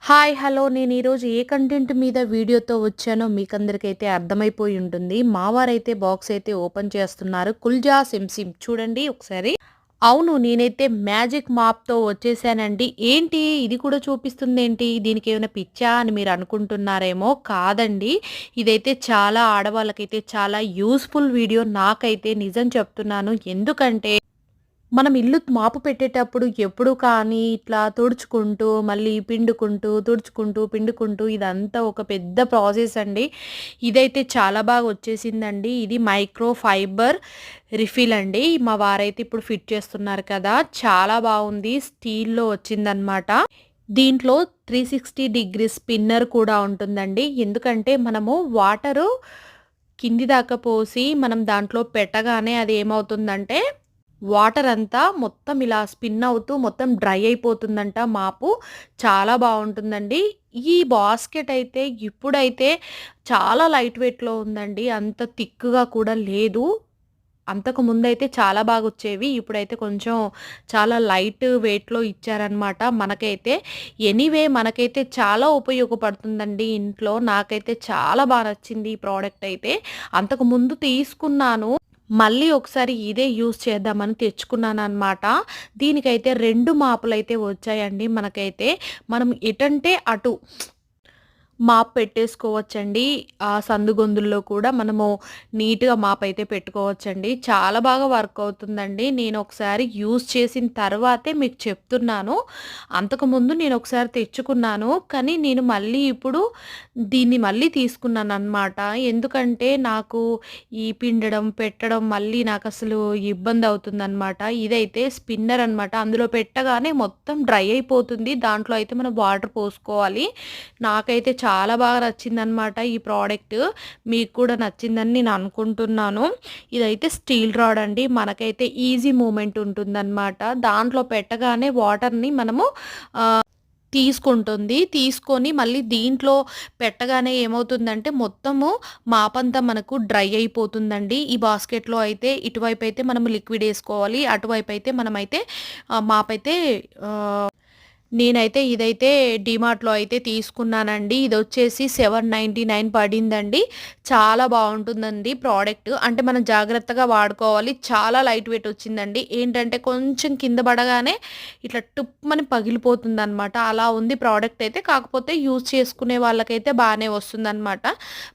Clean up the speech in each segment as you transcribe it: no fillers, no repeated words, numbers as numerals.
Hi! Hello! నేను ఈరోజు ఏ content మీద వీడియోతో వచ్చానో మీకందరికైతే అర్థమైపోయి ఉంటుంది. మా వారైతే బాక్స్ అయితే ఓపెన్ చేస్తున్నారు. 'కుల్జా సిమ్' చూడండి ఒకసారి. అవును. నేనైతే మ్యాజిక్ మాప్‌తో వచ్చేసానండి. ఏంటి ఇది కూడా చూపిస్తుందేంటి? దీనికేమైనా పిచ్చా అని మీరు అనుకుంటున్నారేమో. కాదండి. ఇదైతే చాలా ఆడవాళ్ళకైతే చాలా యూజ్‌ఫుల్ వీడియో. నాకైతే నిజం చెప్తున్నాను. ఎందుకంటే మనం ఇల్లు మాపు పెట్టేటప్పుడు ఎప్పుడు కానీ ఇట్లా తుడుచుకుంటూ, మళ్ళీ పిండుకుంటూ, తుడుచుకుంటూ, పిండుకుంటూ ఇదంతా ఒక పెద్ద ప్రాసెస్ అండి. ఇదైతే చాలా బాగా వచ్చేసిందండి. ఇది మైక్రో ఫైబర్ రిఫిల్ అండి. మా వారైతే ఇప్పుడు ఫిట్ చేస్తున్నారు కదా! చాలా బావుంది. స్టీల్‌లో వచ్చిందనమాట. దీంట్లో 360 డిగ్రీ స్పిన్నర్ కూడా ఉంటుందండి. ఎందుకంటే మనము వాటరు కింది దాకా పోసి మనం దాంట్లో పెట్టగానే అది ఏమవుతుందంటే వాటర్ అంతా మొత్తం ఇలా స్పిన్ అవుతూ మొత్తం డ్రై అయిపోతుందంట మాపు. చాలా బావుంటుందండి. ఈ బాస్కెట్ అయితే ఇప్పుడైతే చాలా లైట్ వెయిట్‌లో ఉందండి. అంత థిక్‌గా కూడా లేదు. అంతకు ముందైతే చాలా బాగొచ్చేవి. ఇప్పుడైతే కొంచెం చాలా లైట్ వెయిట్‌లో ఇచ్చారనమాట మనకైతే. ఎనీవే మనకైతే చాలా ఉపయోగపడుతుందండి ఇంట్లో. నాకైతే చాలా నచ్చింది ఈ ప్రోడక్ట్ అయితే. అంతకు ముందు తీసుకున్నాను. మళ్ళీ ఒకసారి ఇదే యూజ్ చేద్దామని తెచ్చుకున్నాననమాట. దీనికైతే 2 మాపులైతే వచ్చాయండి మనకైతే. మనం ఎటంటే అటు మాప్ పెట్టేసుకోవచ్చండి. ఆ సందుగొందుల్లో కూడా మనము నీట్‌గా మాపయితే పెట్టుకోవచ్చండి. చాలా బాగా వర్క్ అవుతుందండి. నేను ఒకసారి యూజ్ చేసిన తర్వాతే మీకు చెప్తున్నాను. అంతకుముందు నేను ఒకసారి తెచ్చుకున్నాను. కానీ నేను మళ్ళీ ఇప్పుడు దీన్ని మళ్ళీ తీసుకున్నాననమాట. ఎందుకంటే నాకు ఈ పిండడం, పెట్టడం మళ్ళీ నాకసలు ఇబ్బందవుతుందనమాట. ఇదైతే స్పిన్నర్ అనమాట. అందులో పెట్టగానే మొత్తం డ్రై అయిపోతుంది. దాంట్లో అయితే మనం వాటర్ పోసుకోవాలి. నాకైతే చాలా బాగా నచ్చిందనమాట ఈ ప్రోడక్ట్. మీకు కూడా నచ్చిందని నేను అనుకుంటున్నాను. ఇదైతే స్టీల్ రాడ్ అండి. మనకైతే ఈజీ మూవ్‌మెంట్ ఉంటుందనమాట. దాంట్లో పెట్టగానే వాటర్‌ని మనము తీసుకుంటుంది. తీసుకొని మళ్ళీ దీంట్లో పెట్టగానే ఏమవుతుందంటే మొత్తము మాపంతా మనకు డ్రై అయిపోతుందండి. ఈ బాస్కెట్‌లో అయితే ఇటువైపయితే మనం లిక్విడ్ ఏసుకోవాలి. అటువైపయితే మనమైతే మాపైతే ఆహ్ నేనైతే ఇదైతే డీమార్ట్‌లో అయితే తీసుకున్నానండి. ఇదొచ్చేసి 799 పడిందండి. చాలా బావుంటుందండి ప్రోడక్ట్. అంటే మనం జాగ్రత్తగా వాడుకోవాలి. చాలా లైట్ వెయిట్ వచ్చిందండి. ఏంటంటే కొంచెం కింద పడగానే ఇట్లా టుప్‌మని పగిలిపోతుందనమాట. అలా ఉంది ప్రోడక్ట్ అయితే. కాకపోతే యూజ్ చేసుకునే వాళ్ళకైతే బానే వస్తుందనమాట.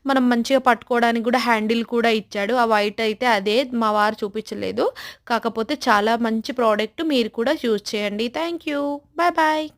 మనం మంచిగా పట్టుకోవడానికి కూడా హ్యాండిల్ కూడా ఇచ్చాడు. ఆ వైట్ అయితే అదే మా వారు చూపించలేదు. కాకపోతే చాలా మంచి ప్రోడక్ట్. మీరు కూడా యూజ్ చేయండి. Thank you. Bye bye.